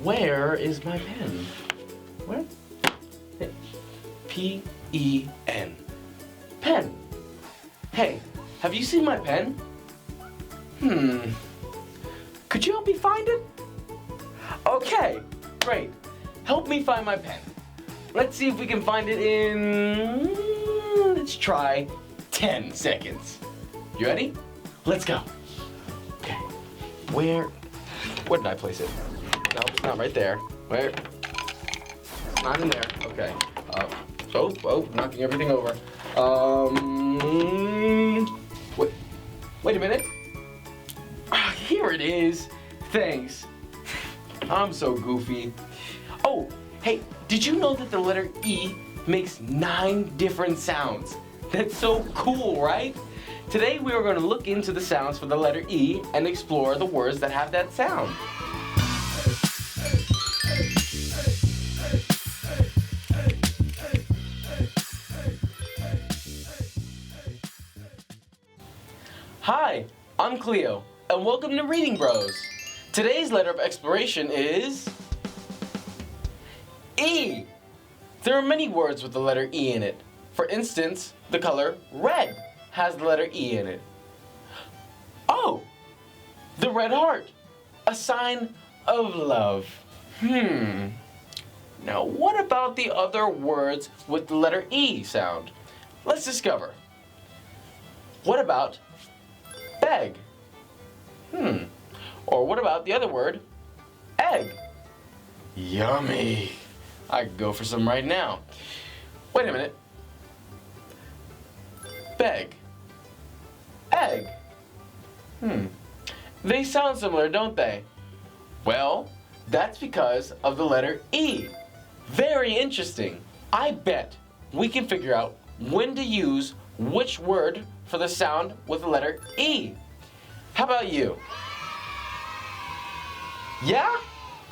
Where is my pen? Where? P-E-N. Pen. Hey, have you seen my pen? Could you help me find it? Okay, great. Help me find my pen. Let's see if we can find it in, let's try 10 seconds. You ready? Let's go. Okay, where did I place it? No, it's not right there. Where? It's not in there. Okay. Knocking everything over. Wait a minute. Here it is. Thanks. I'm so goofy. Oh, hey, did you know that the letter E makes 9 different sounds? That's so cool, right? Today we are going to look into the sounds for the letter E and explore the words that have that sound. Hi, I'm Cleo, and welcome to Reading Bros. Today's letter of exploration is E. There are many words with the letter E in it. For instance, the color red has the letter E in it. Oh, the red heart, a sign of love. Now what about the other words with the letter E sound? Let's discover. What about beg? Or what about the other word, egg? Yummy. I could go for some right now. Wait a minute. Beg. Egg. They sound similar, don't they? Well, that's because of the letter E. Very interesting. I bet we can figure out when to use which word for the sound with the letter E. How about you? Yeah?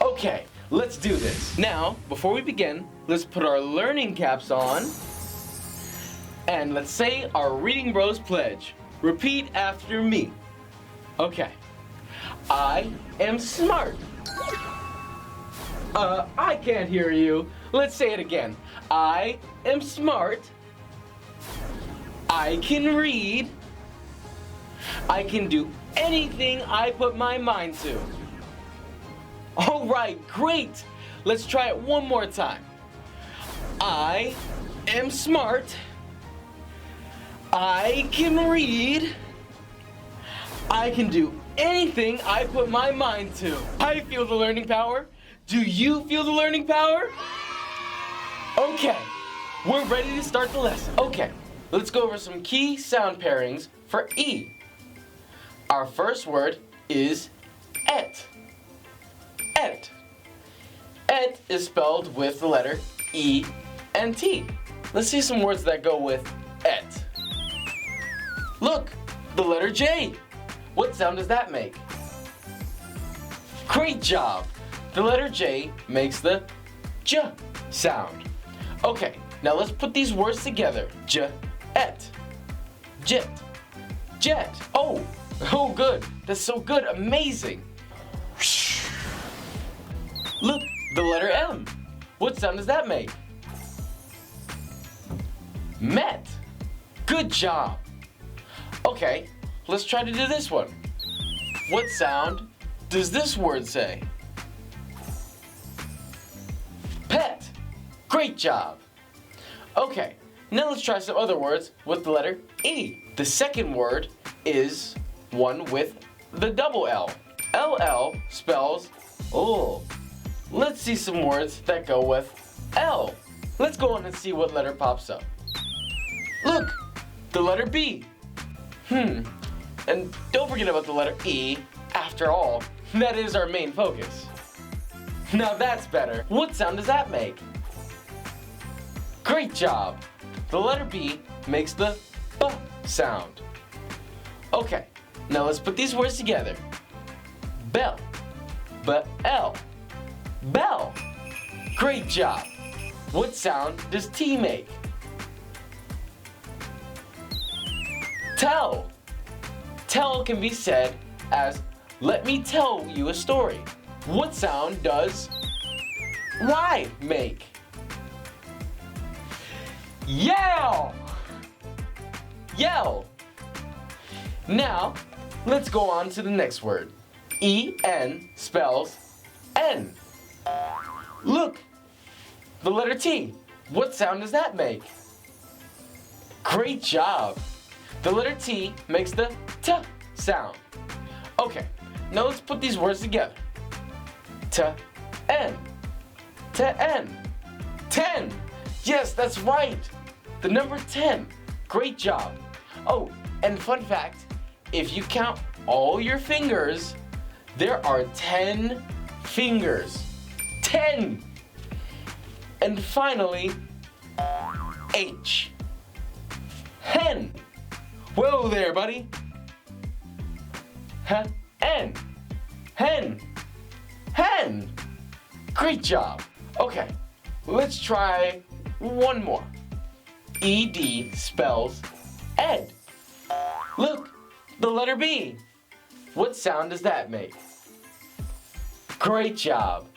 Okay, let's do this. Now, before we begin, let's put our learning caps on and let's say our Reading Bros pledge. Repeat after me. Okay. I am smart. I can't hear you. Let's say it again. I am smart. I can read. I can do anything I put my mind to. All right, great. Let's try it one more time. I am smart. I can read. I can do anything I put my mind to. I feel the learning power. Do you feel the learning power? Okay, we're ready to start the lesson. Okay, let's go over some key sound pairings for E. Our first word is et. Et. Et is spelled with the letter E and T. Let's see some words that go with et. Look, the letter J. What sound does that make? Great job. The letter J makes the J sound. Okay, now let's put these words together. J, et, jet, jet. Oh, good. That's so good. Amazing. Look, the letter M. What sound does that make? Met. Good job. Okay, let's try to do this one. What sound does this word say? Pet. Great job. Okay, now let's try some other words with the letter E. The second word is one with the double L. LL spells oh. Let's see some words that go with L. Let's go on and see what letter pops up. Look, the letter B. And don't forget about the letter E. After all, that is our main focus. Now that's better. What sound does that make? Great job. The letter B makes the B sound. Okay, now let's put these words together. Bell. B-L. Bell. Great job. What sound does T make? Tell. Tell can be said as let me tell you a story. What sound does Y make? Yell! Yell! Now, let's go on to the next word. E-N spells N. Look, the letter T. What sound does that make? Great job. The letter T makes the T sound. Okay, now let's put these words together. T-N. T-N. 10. Yes, that's right. The number 10. Great job. Oh, and fun fact, if you count all your fingers, there are 10 fingers. 10. And finally, H. Hen. Whoa there, buddy. Hen. Hen. Hen. Great job. Okay, let's try one more. E-D spells ed. Look, the letter B. What sound does that make? Great job.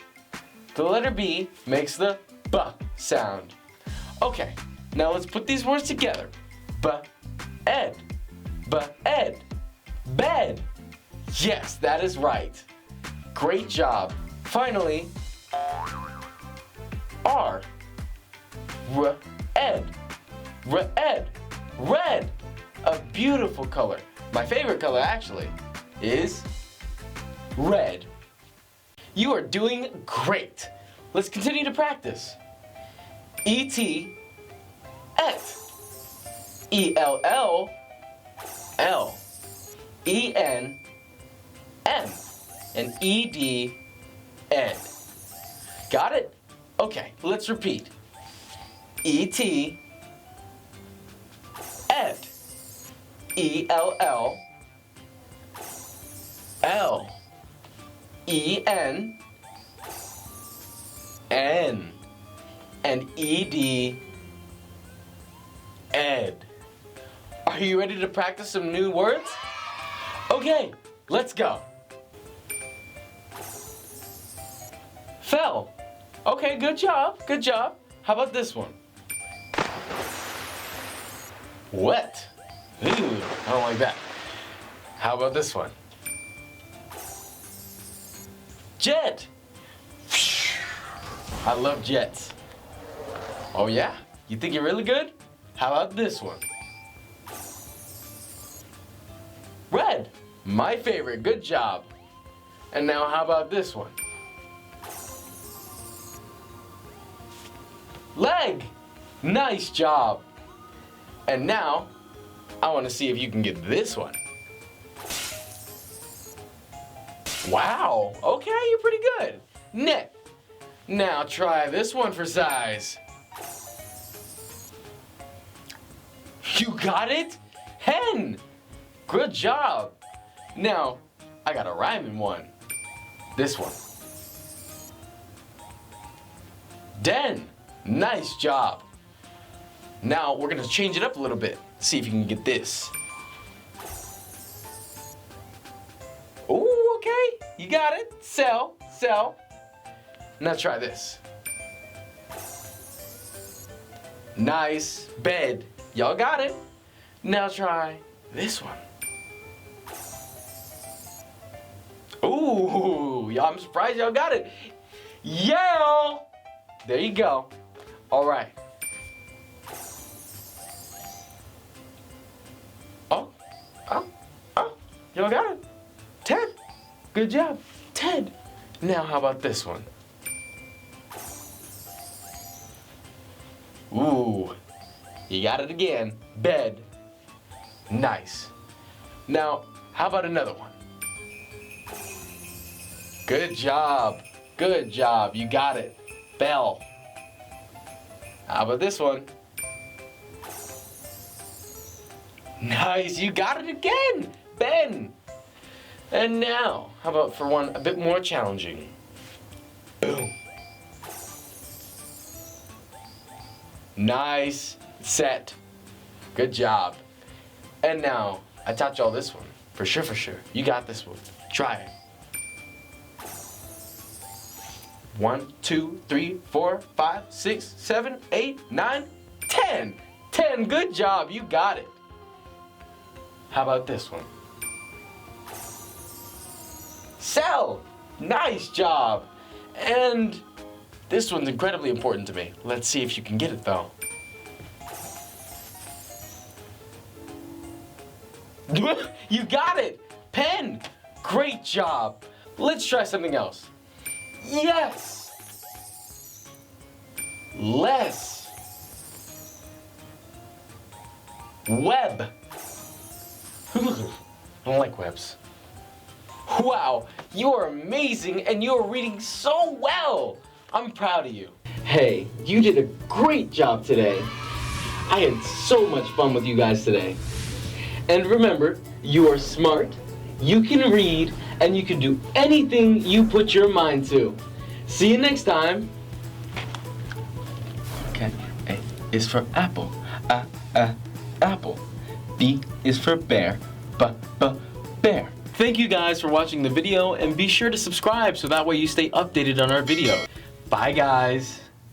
The letter B makes the B sound. Okay, now let's put these words together. B-ed. B-ed. Bed. Yes, that is right. Great job. Finally, R. R-ed. R-ed. Red. A beautiful color. My favorite color, actually, is red. You are doing great. Let's continue to practice. E-T, et. E-L-L, L. E-N, M. And E-D, ed. Got it? Okay, let's repeat. E-T, et. E-L-L, L. E-N, N. And E-D, ed. Are you ready to practice some new words? Okay, let's go. Fell. Okay, good job, good job. How about this one? Wet. Ooh, I don't like that. How about this one? Jet. I love jets. Oh yeah? You think you're really good? How about this one? Red. My favorite. Good job. And now how about this one? Leg. Nice job. And now, I want to see if you can get this one. Wow. Okay, you're pretty good. Neck. Now try this one for size. You got it? Hen. Good job. Now, I got a rhyming one. This one. Den. Nice job. Now, we're going to change it up a little bit. See if you can get this. Ooh, okay. You got it. Sell. Sell. Now try this. Nice. Bed. Y'all got it. Now try this one. Ooh, y'all, I'm surprised y'all got it. Yell. There you go. All right. Y'all got it. Ted. Good job. Ted. Now how about this one? Ooh. You got it again. Bed. Nice. Now, how about another one? Good job. Good job. You got it. Bell. How about this one? Nice. You got it again. Ben. And now, how about for one a bit more challenging? Boom. Nice. Set. Good job. And now, I taught y'all this one. For sure, for sure. You got this one. Try it. 1, 2, 3, 4, 5, 6, 7, 8, 9, 10. 10, good job, you got it. How about this one? Cell, nice job. And this one's incredibly important to me. Let's see if you can get it though. You got it! Pen! Great job! Let's try something else. Yes! Less. Web. I don't like webs. Wow, you're amazing and you're reading so well! I'm proud of you. Hey, you did a great job today. I had so much fun with you guys today. And remember, you are smart, you can read, and you can do anything you put your mind to. See you next time. Okay, A is for apple. Apple. B is for bear. Bear. Thank you guys for watching the video, and be sure to subscribe so that way you stay updated on our video. Bye guys.